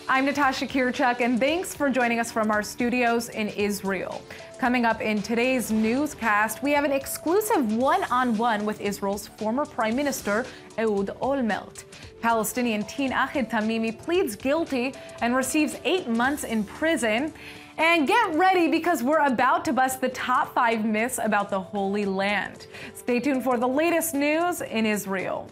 I'm Natasha Kirchuk, and thanks for joining us from our studios in Israel. Coming up in today's newscast, we have an exclusive one-on-one with Israel's former Prime Minister, Ehud Olmert. Palestinian teen Ahed Tamimi pleads guilty and receives 8 months in prison. And get ready because we're about to bust the top 5 myths about the Holy Land. Stay tuned for the latest news in Israel.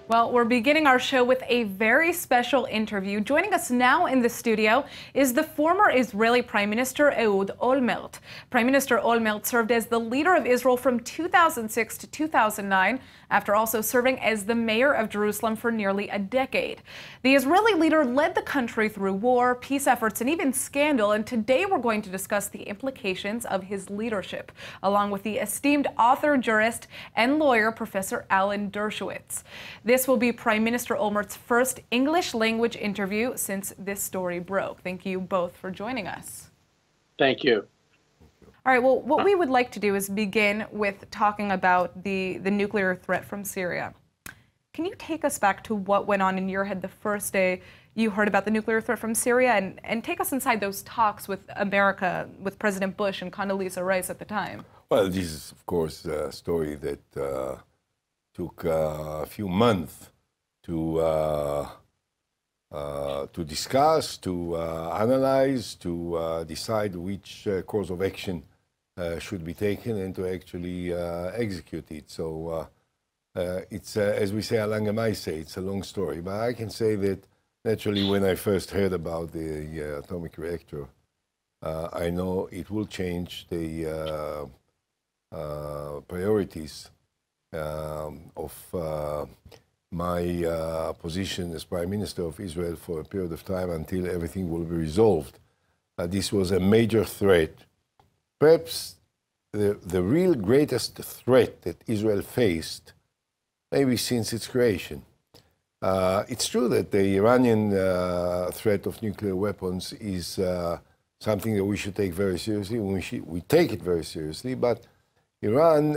Well, we're beginning our show with a very special interview. Joining us now in the studio is the former Israeli Prime Minister Ehud Olmert. Prime Minister Olmert served as the leader of Israel from 2006 to 2009, after also serving as the mayor of Jerusalem for nearly a decade. The Israeli leader led the country through war, peace efforts, and even scandal. And today we're going to discuss the implications of his leadership, along with the esteemed author, jurist, and lawyer, Professor Alan Dershowitz. This will be Prime Minister Olmert's first English language interview since this story broke. Thank you both for joining us. Thank you. All right, well, what we would like to do is begin with talking about the nuclear threat from Syria. Can you take us back to what went on in your head the first day you heard about the nuclear threat from Syria, and take us inside those talks with America, with President Bush and Condoleezza Rice at the time? Well, this is, of course, a story that took a few months to discuss, to analyze, to decide which course of action should be taken and to actually execute it. So it's, as we say, it's a long story. But I can say that naturally when I first heard about the atomic reactor, I know it will change the priorities of my position as Prime Minister of Israel for a period of time until everything will be resolved. This was a major threat. Perhaps the real greatest threat that Israel faced, maybe since its creation. It's true that the Iranian threat of nuclear weapons is something that we should take very seriously. We take it very seriously, but Iran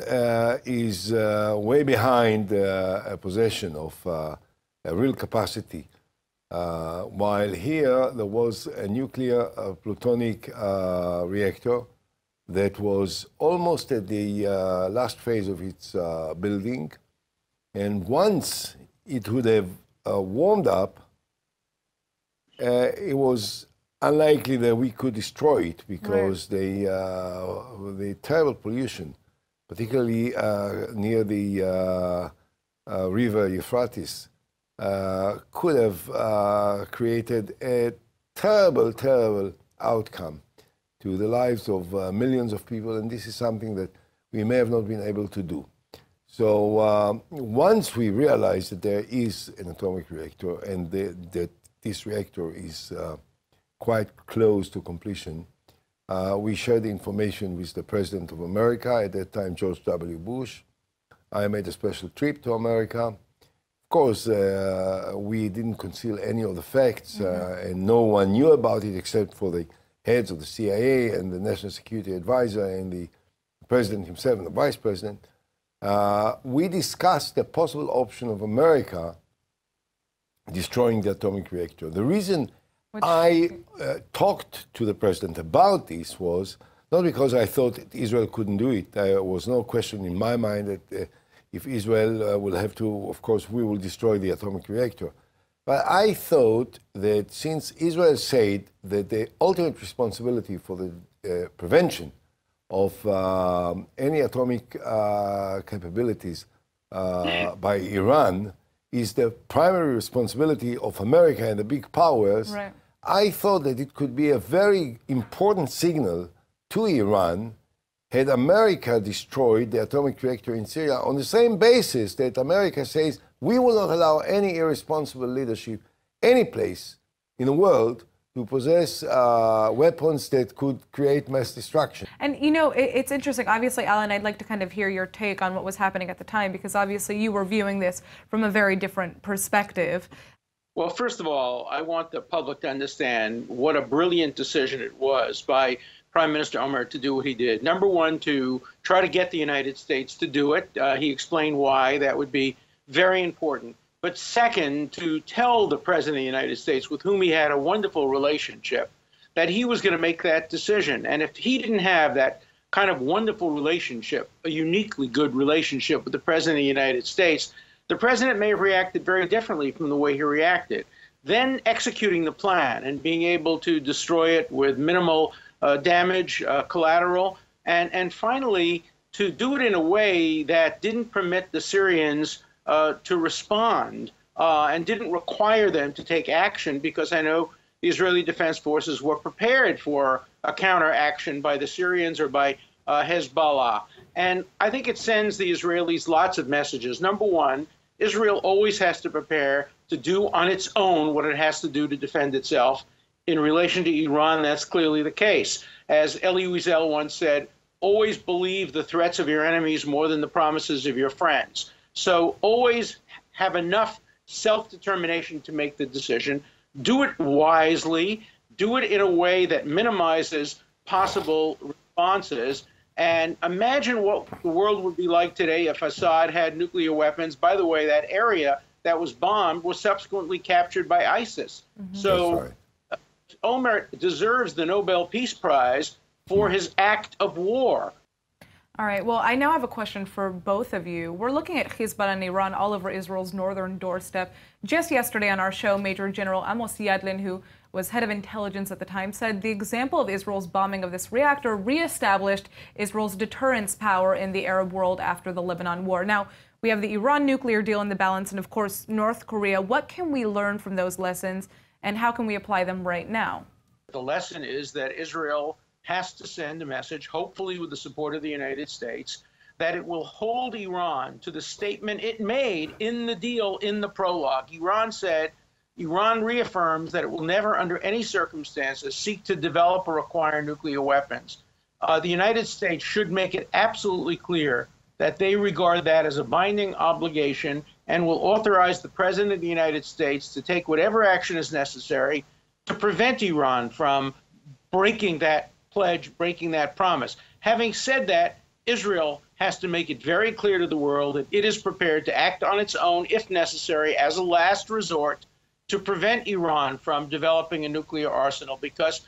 is way behind a possession of a real capacity. While here there was a nuclear plutonic reactor that was almost at the last phase of its building. And once it would have warmed up, it was unlikely that we could destroy it because the terrible pollution, particularly near the river Euphrates, could have created a terrible, terrible outcome to the lives of millions of people, and this is something that we may have not been able to do. So once we realize that there is an atomic reactor and that this reactor is quite close to completion, we shared the information with the President of America, at that time George W. Bush. I made a special trip to America. Of course, we didn't conceal any of the facts, and no one knew about it except for the heads of the CIA and the National Security Advisor and the President himself and the Vice President. We discussed the possible option of America destroying the atomic reactor. The reason I talked to the President about this was not because I thought that Israel couldn't do it. There was no question in my mind that if Israel will have to, of course, we will destroy the atomic reactor. But I thought that since Israel said that the ultimate responsibility for the prevention of any atomic capabilities by Iran is the primary responsibility of America and the big powers, I thought that it could be a very important signal to Iran had America destroyed the atomic reactor in Syria on the same basis that America says we will not allow any irresponsible leadership any place in the world to possess weapons that could create mass destruction. And you know, it's interesting. Obviously, Alan, I'd like to kind of hear your take on what was happening at the time, because obviously you were viewing this from a very different perspective. Well, first of all, I want the public to understand what a brilliant decision it was by Prime Minister Olmert to do what he did. Number one, to try to get the United States to do it. He explained why that would be very important. But second, to tell the President of the United States, with whom he had a wonderful relationship, that he was going to make that decision. And if he didn't have that kind of wonderful relationship, a uniquely good relationship with the President of the United States, the president may have reacted very differently from the way he reacted. Then executing the plan and being able to destroy it with minimal damage, collateral, and finally to do it in a way that didn't permit the Syrians to respond and didn't require them to take action, because I know the Israeli Defense Forces were prepared for a counteraction by the Syrians or by Hezbollah. And I think it sends the Israelis lots of messages. Number one, Israel always has to prepare to do on its own what it has to do to defend itself. In relation to Iran, that's clearly the case. As Elie Wiesel once said, always believe the threats of your enemies more than the promises of your friends. So always have enough self-determination to make the decision. Do it wisely. Do it in a way that minimizes possible responses. And imagine what the world would be like today if Assad had nuclear weapons. By the way, that area that was bombed was subsequently captured by ISIS. So Olmert deserves the Nobel Peace Prize for his act of war. All right. Well, I now have a question for both of you. We're looking at Hezbollah and Iran all over Israel's northern doorstep. Just yesterday on our show, Major General Amos Yadlin, who was head of intelligence at the time, said the example of Israel's bombing of this reactor reestablished Israel's deterrence power in the Arab world after the Lebanon war. Now, we have the Iran nuclear deal in the balance and, of course, North Korea. What can we learn from those lessons, and how can we apply them right now? The lesson is that Israel has to send a message, hopefully with the support of the United States, that it will hold Iran to the statement it made in the deal in the prologue. Iran reaffirms that it will never, under any circumstances, seek to develop or acquire nuclear weapons. The United States should make it absolutely clear that they regard that as a binding obligation and will authorize the President of the United States to take whatever action is necessary to prevent Iran from breaking that pledge, breaking that promise. Having said that, Israel has to make it very clear to the world that it is prepared to act on its own, if necessary, as a last resort, to prevent Iran from developing a nuclear arsenal, because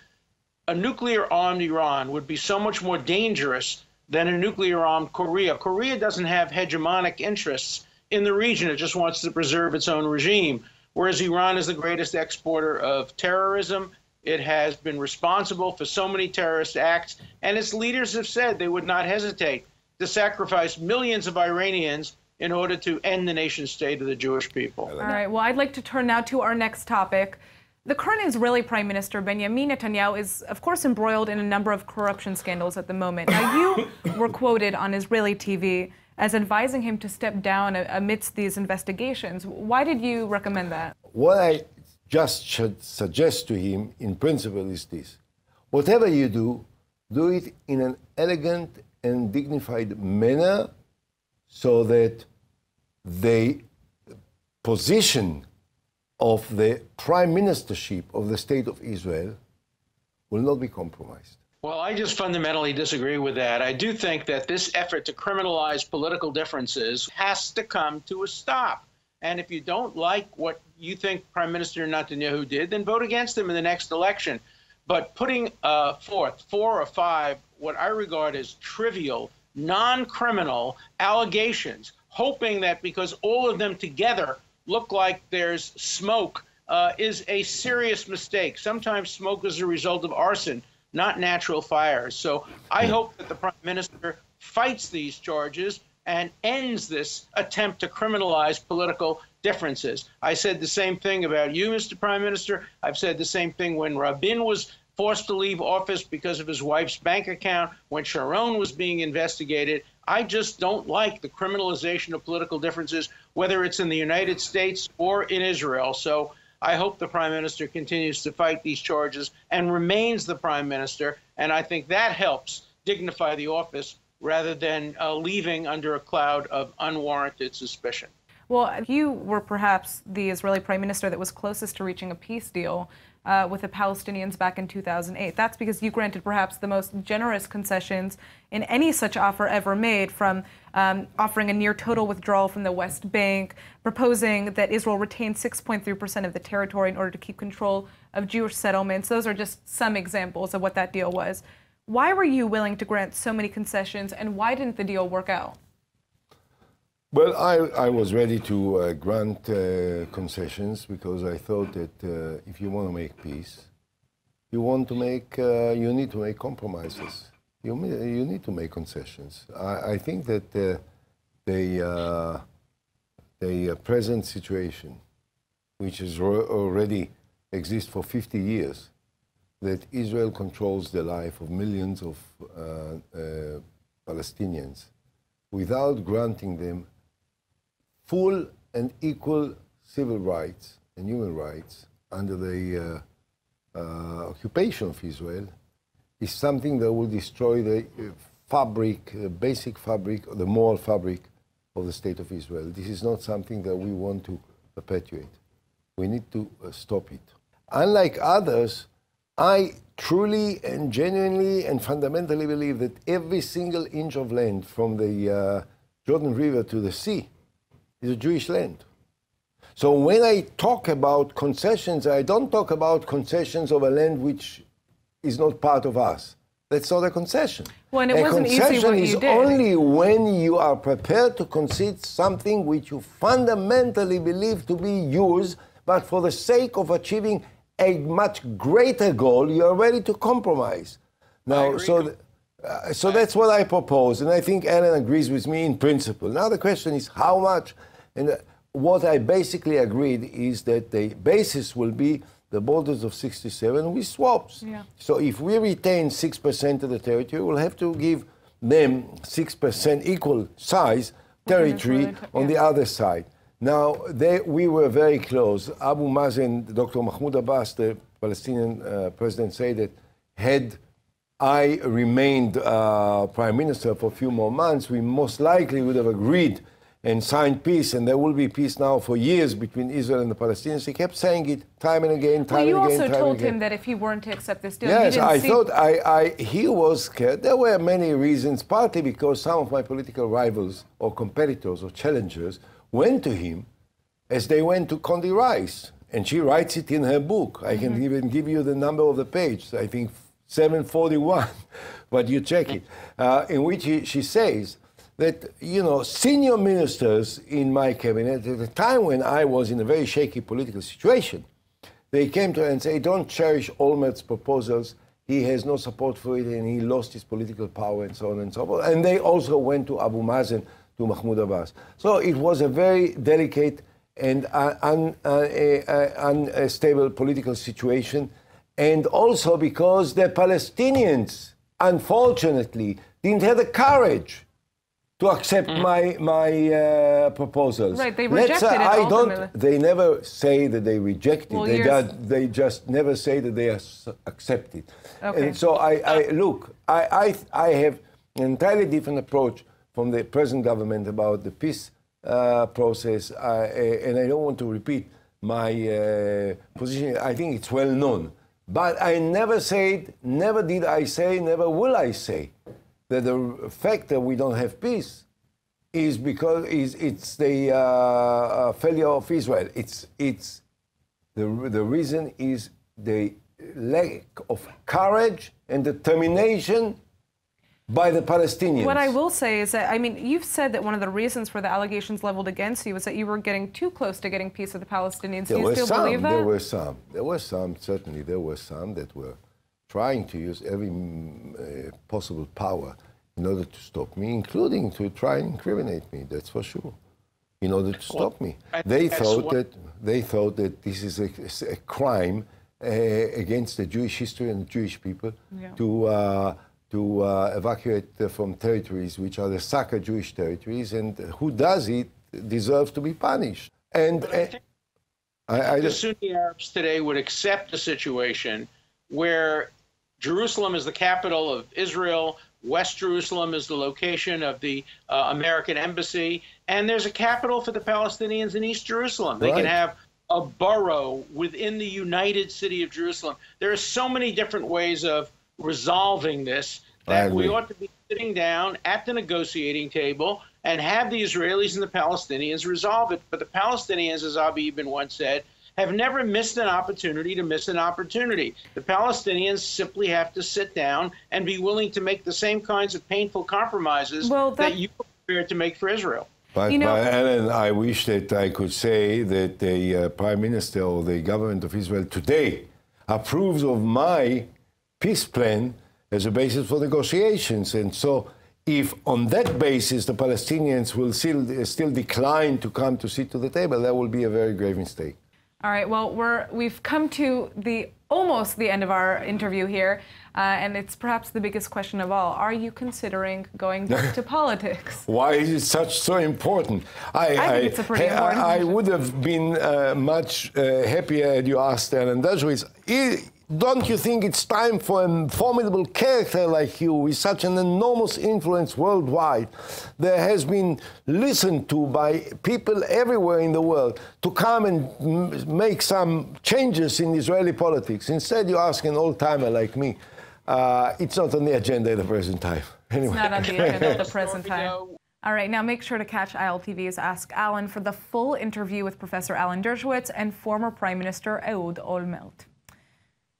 a nuclear-armed Iran would be so much more dangerous than a nuclear-armed Korea. Korea doesn't have hegemonic interests in the region. It just wants to preserve its own regime, whereas Iran is the greatest exporter of terrorism. It has been responsible for so many terrorist acts, and its leaders have said they would not hesitate to sacrifice millions of Iranians in order to end the nation state of the Jewish people. All right. Well, I'd like to turn now to our next topic. The current Israeli Prime Minister, Benjamin Netanyahu, is, of course, embroiled in a number of corruption scandals at the moment. Now, you were quoted on Israeli TV as advising him to step down amidst these investigations. Why did you recommend that? What I just should suggest to him, in principle, is this. Whatever you do it in an elegant and dignified manner so that the position of the prime ministership of the State of Israel will not be compromised. Well, I just fundamentally disagree with that. I do think that this effort to criminalize political differences has to come to a stop. And if you don't like what you think Prime Minister Netanyahu did, then vote against him in the next election. But putting forth 4 or 5 what I regard as trivial, non-criminal allegations, hoping that because all of them together look like there's smoke, is a serious mistake. Sometimes smoke is a result of arson, not natural fires. So I hope that the Prime Minister fights these charges and ends this attempt to criminalize political differences. I said the same thing about you, Mr. Prime Minister. I've said the same thing when Rabin was forced to leave office because of his wife's bank account, when Sharon was being investigated. I just don't like the criminalization of political differences, whether it's in the United States or in Israel. So I hope the Prime Minister continues to fight these charges and remains the Prime Minister. And I think that helps dignify the office rather than leaving under a cloud of unwarranted suspicion. Well, you were perhaps the Israeli prime minister that was closest to reaching a peace deal with the Palestinians back in 2008. That's because you granted perhaps the most generous concessions in any such offer ever made, from offering a near total withdrawal from the West Bank, proposing that Israel retain 6.3% of the territory in order to keep control of Jewish settlements. Those are just some examples of what that deal was. Why were you willing to grant so many concessions, and why didn't the deal work out? Well, I was ready to grant concessions because I thought that if you want to make peace, you need to make compromises. You need to make concessions. I think that the present situation, which is already exists for 50 years, that Israel controls the life of millions of Palestinians without granting them full and equal civil rights and human rights under the occupation of Israel, is something that will destroy the fabric, the basic fabric, the moral fabric of the State of Israel. This is not something that we want to perpetuate. We need to stop it. Unlike others, I truly and genuinely and fundamentally believe that every single inch of land from the Jordan River to the sea is a Jewish land. So when I talk about concessions, I don't talk about concessions of a land which is not part of us. That's not a concession. Well, and it wasn't easy what you did. A concession is only when you are prepared to concede something which you fundamentally believe to be yours, but for the sake of achieving a much greater goal, you are ready to compromise. Now, so that's what I propose, and I think Alan agrees with me in principle. Now the question is how much, and what I basically agreed is that the basis will be the borders of 67 with swaps. Yeah. So if we retain 6% of the territory, we'll have to give them 6% equal size territory on the other side. Now, we were very close. Abu Mazen, Dr. Mahmoud Abbas, the Palestinian president, said that had I remained prime minister for a few more months, we most likely would have agreed and signed peace, and there will be peace now for years between Israel and the Palestinians. He kept saying it time and again, time and again. Well, you also told him that if he weren't to accept this deal, yes, I thought he was scared. There were many reasons, partly because some of my political rivals or competitors or challengers went to him as they went to Condi Rice, and she writes it in her book. I can even give you the number of the page, I think 741, but you check it, in which she says that, you know, senior ministers in my cabinet, at a time when I was in a very shaky political situation, they came to her and said, don't cherish Olmert's proposals, he has no support for it, and he lost his political power, and so on and so forth. And they also went to Abu Mazen, to Mahmoud Abbas. So it was a very delicate and unstable political situation, and also because the Palestinians, unfortunately, didn't have the courage to accept my proposals. Right, they rejected it ultimately. They never say that they reject it. Well, they just never say that they accept it. Okay. And so I have an entirely different approach from the present government about the peace process, and I don't want to repeat my position. I think it's well known. But I never said, never did I say, never will I say that the fact that we don't have peace is because it's the failure of Israel. It's the reason is the lack of courage and determination by the Palestinians. What I will say is that, I mean, you've said that one of the reasons for the allegations leveled against you was that you were getting too close to getting peace with the Palestinians. Do you still believe that? There were some, certainly there were some that were trying to use every possible power in order to stop me, including to try and incriminate me, that's for sure, in order to stop me. They thought that this is a crime against the Jewish history and the Jewish people to evacuate from territories which are the Saka Jewish territories, and who does it deserves to be punished. And the Sunni Arabs today would accept a situation where Jerusalem is the capital of Israel, West Jerusalem is the location of the American embassy, and there's a capital for the Palestinians in East Jerusalem. They can have a borough within the United City of Jerusalem. There are so many different ways of resolving this that we ought to be sitting down at the negotiating table and have the Israelis and the Palestinians resolve it. But the Palestinians, as Abi Ibn once said, have never missed an opportunity to miss an opportunity. The Palestinians simply have to sit down and be willing to make the same kinds of painful compromises that you are prepared to make for Israel. But, Alan, I wish that I could say that the Prime Minister or the government of Israel today approves of my peace plan as a basis for negotiations. And so if on that basis the Palestinians will still decline to come to sit to the table, that will be a very grave mistake. All right, well, we've come to almost the end of our interview here, and it's perhaps the biggest question of all. Are you considering going back to politics? Why is it so important? I think it's a pretty important I would have been much happier had you asked Alan Dershowitz. Don't you think it's time for a formidable character like you, with such an enormous influence worldwide, that has been listened to by people everywhere in the world, to come and make some changes in Israeli politics? Instead, you ask an old-timer like me. It's not on the agenda at the present time. Anyway. It's not on the agenda at the present time. All right, now make sure to catch ILTV's Ask Alan for the full interview with Professor Alan Dershowitz and former Prime Minister Ehud Olmert.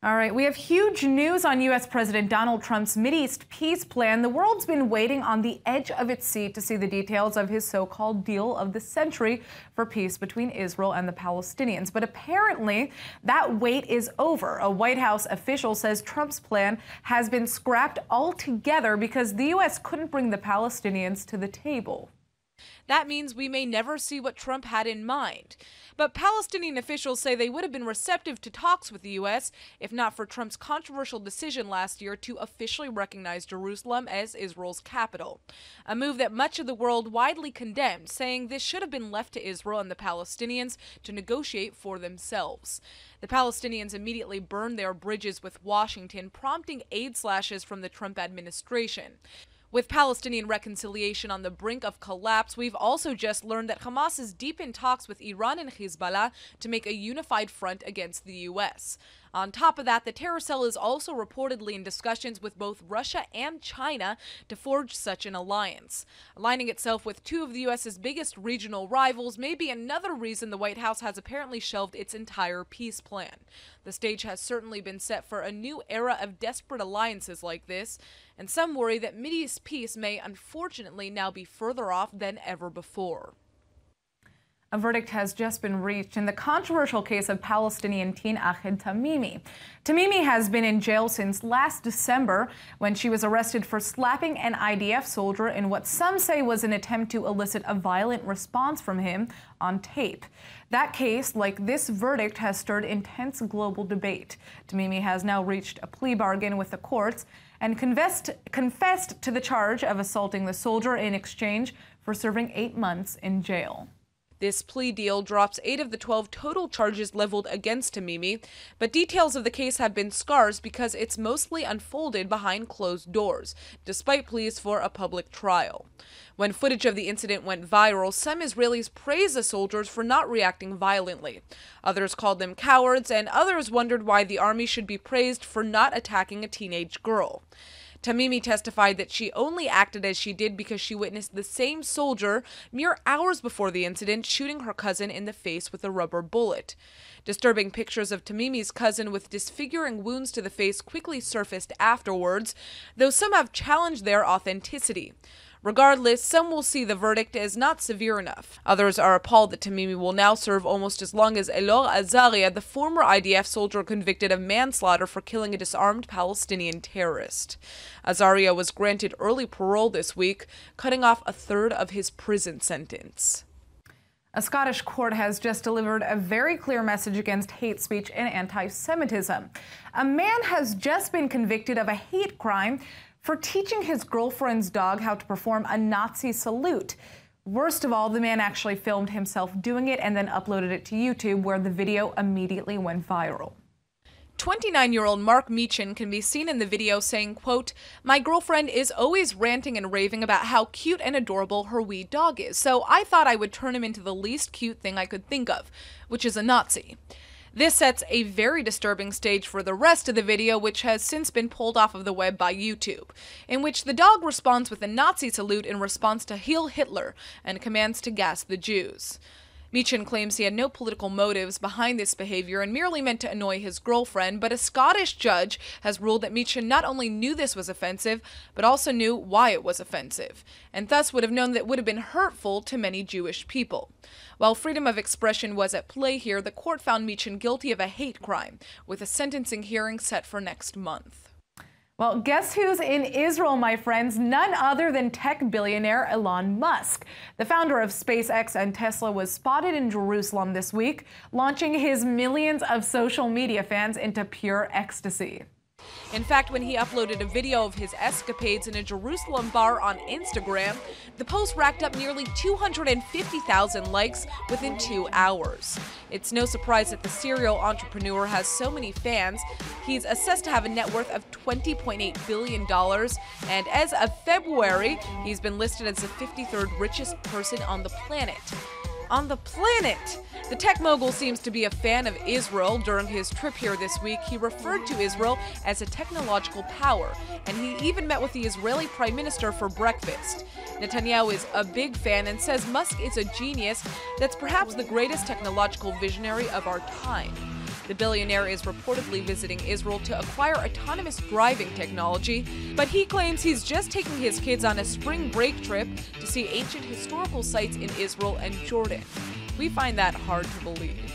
All right, we have huge news on U.S. President Donald Trump's Mideast peace plan. The world's been waiting on the edge of its seat to see the details of his so-called deal of the century for peace between Israel and the Palestinians. But apparently, that wait is over. A White House official says Trump's plan has been scrapped altogether because the U.S. couldn't bring the Palestinians to the table. That means we may never see what Trump had in mind. But Palestinian officials say they would have been receptive to talks with the U.S. if not for Trump's controversial decision last year to officially recognize Jerusalem as Israel's capital. A move that much of the world widely condemned, saying this should have been left to Israel and the Palestinians to negotiate for themselves. The Palestinians immediately burned their bridges with Washington, prompting aid slashes from the Trump administration. With Palestinian reconciliation on the brink of collapse, we've also just learned that Hamas is deep in talks with Iran and Hezbollah to make a unified front against the U.S. On top of that, the terror cell is also reportedly in discussions with both Russia and China to forge such an alliance. Aligning itself with two of the U.S.'s biggest regional rivals may be another reason the White House has apparently shelved its entire peace plan. The stage has certainly been set for a new era of desperate alliances like this, and some worry that Mideast peace may unfortunately now be further off than ever before. A verdict has just been reached in the controversial case of Palestinian teen Ahed Tamimi. Tamimi has been in jail since last December when she was arrested for slapping an IDF soldier in what some say was an attempt to elicit a violent response from him on tape. That case, like this verdict, has stirred intense global debate. Tamimi has now reached a plea bargain with the courts and confessed to the charge of assaulting the soldier in exchange for serving 8 months in jail. This plea deal drops 8 of the 12 total charges leveled against Tamimi, but details of the case have been scarce because it's mostly unfolded behind closed doors, despite pleas for a public trial. When footage of the incident went viral, some Israelis praised the soldiers for not reacting violently. Others called them cowards, and others wondered why the army should be praised for not attacking a teenage girl. Tamimi testified that she only acted as she did because she witnessed the same soldier mere hours before the incident shooting her cousin in the face with a rubber bullet. Disturbing pictures of Tamimi's cousin with disfiguring wounds to the face quickly surfaced afterwards, though some have challenged their authenticity. Regardless, some will see the verdict as not severe enough. Others are appalled that Tamimi will now serve almost as long as Elor Azaria, the former IDF soldier convicted of manslaughter for killing a disarmed Palestinian terrorist. Azaria was granted early parole this week, cutting off a third of his prison sentence. A Scottish court has just delivered a very clear message against hate speech and anti-Semitism. A man has just been convicted of a hate crime for teaching his girlfriend's dog how to perform a Nazi salute. Worst of all, the man actually filmed himself doing it and then uploaded it to YouTube, where the video immediately went viral. 29-year-old Mark Meechan can be seen in the video saying, quote, "My girlfriend is always ranting and raving about how cute and adorable her wee dog is, so I thought I would turn him into the least cute thing I could think of, which is a Nazi." This sets a very disturbing stage for the rest of the video, which has since been pulled off of the web by YouTube, in which the dog responds with a Nazi salute in response to Heil Hitler and commands to gas the Jews. Meechan claims he had no political motives behind this behavior and merely meant to annoy his girlfriend, but a Scottish judge has ruled that Meechan not only knew this was offensive, but also knew why it was offensive, and thus would have known that it would have been hurtful to many Jewish people. While freedom of expression was at play here, the court found Meechan guilty of a hate crime, with a sentencing hearing set for next month. Well, guess who's in Israel, my friends? None other than tech billionaire Elon Musk. The founder of SpaceX and Tesla was spotted in Jerusalem this week, launching his millions of social media fans into pure ecstasy. In fact, when he uploaded a video of his escapades in a Jerusalem bar on Instagram, the post racked up nearly 250,000 likes within 2 hours. It's no surprise that the serial entrepreneur has so many fans. He's assessed to have a net worth of $20.8 billion, and as of February, he's been listed as the 53rd richest person on the planet. On the planet! The tech mogul seems to be a fan of Israel. During his trip here this week, he referred to Israel as a technological power, and he even met with the Israeli Prime Minister for breakfast. Netanyahu is a big fan and says Musk is a genius that's perhaps the greatest technological visionary of our time. The billionaire is reportedly visiting Israel to acquire autonomous driving technology, but he claims he's just taking his kids on a spring break trip to see ancient historical sites in Israel and Jordan. We find that hard to believe.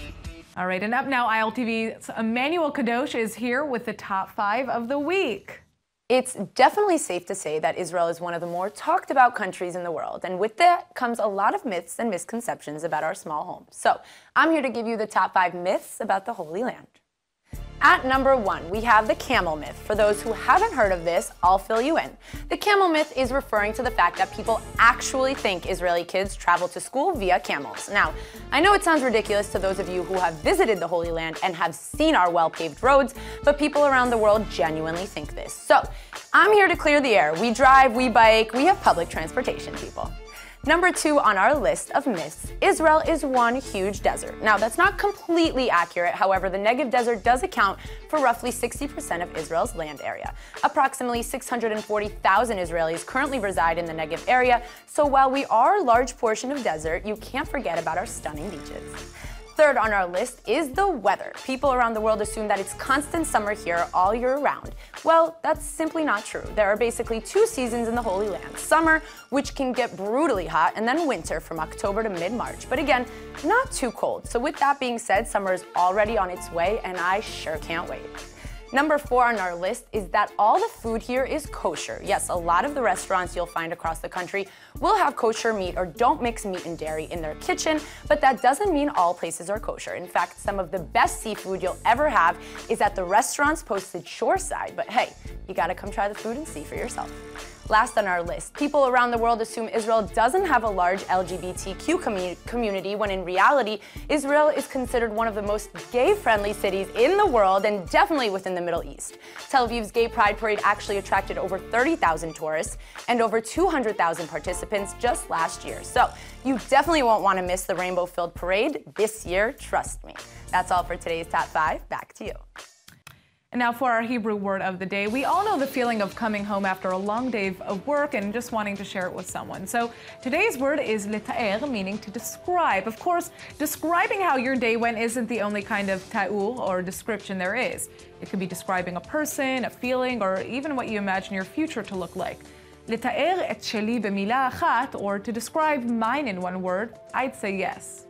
All right, and up now, ILTV's Emmanuel Kadosh is here with the top 5 of the week. It's definitely safe to say that Israel is one of the more talked about countries in the world, and with that comes a lot of myths and misconceptions about our small home. So I'm here to give you the top 5 myths about the Holy Land. At number 1, we have the camel myth. For those who haven't heard of this, I'll fill you in. The camel myth is referring to the fact that people actually think Israeli kids travel to school via camels. Now, I know it sounds ridiculous to those of you who have visited the Holy Land and have seen our well-paved roads, but people around the world genuinely think this. So, I'm here to clear the air. We drive, we bike, we have public transportation, people. Number 2 on our list of myths, Israel is one huge desert. Now, that's not completely accurate. However, the Negev Desert does account for roughly 60% of Israel's land area. Approximately 640,000 Israelis currently reside in the Negev area, so while we are a large portion of desert, you can't forget about our stunning beaches. Third on our list is the weather. People around the world assume that it's constant summer here all year round. Well, that's simply not true. There are basically 2 seasons in the Holy Land. Summer, which can get brutally hot, and then winter from October to mid-March. But again, not too cold. So with that being said, summer is already on its way, and I sure can't wait. Number 4 on our list is that all the food here is kosher. Yes, a lot of the restaurants you'll find across the country will have kosher meat or don't mix meat and dairy in their kitchen, but that doesn't mean all places are kosher. In fact, some of the best seafood you'll ever have is at the restaurants posted shoreside. But hey, you gotta come try the food and see for yourself. Last on our list, people around the world assume Israel doesn't have a large LGBTQ community when in reality, Israel is considered one of the most gay-friendly cities in the world and definitely within the Middle East. Tel Aviv's Gay Pride Parade actually attracted over 30,000 tourists and over 200,000 participants just last year. So you definitely won't want to miss the rainbow-filled parade this year, trust me. That's all for today's Top 5. Back to you. And now for our Hebrew word of the day. We all know the feeling of coming home after a long day of work and just wanting to share it with someone. So today's word is לתאר, meaning to describe. Of course, describing how your day went isn't the only kind of תיאור or description there is. It could be describing a person, a feeling, or even what you imagine your future to look like. לתאר את שלי במילה אחת, or to describe mine in one word, I'd say yes.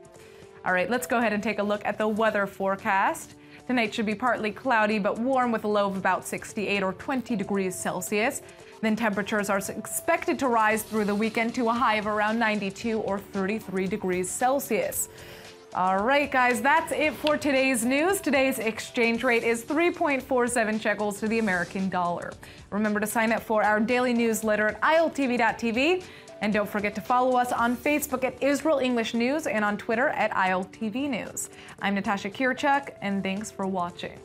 All right, let's go ahead and take a look at the weather forecast. Tonight should be partly cloudy but warm with a low of about 68 or 20 degrees Celsius. Then temperatures are expected to rise through the weekend to a high of around 92 or 33 degrees Celsius. All right, guys, that's it for today's news. Today's exchange rate is 3.47 shekels to the American dollar. Remember to sign up for our daily newsletter at iltv.tv. And don't forget to follow us on Facebook at Israel English News and on Twitter at ILTV News. I'm Natasha Kirchuk, and thanks for watching.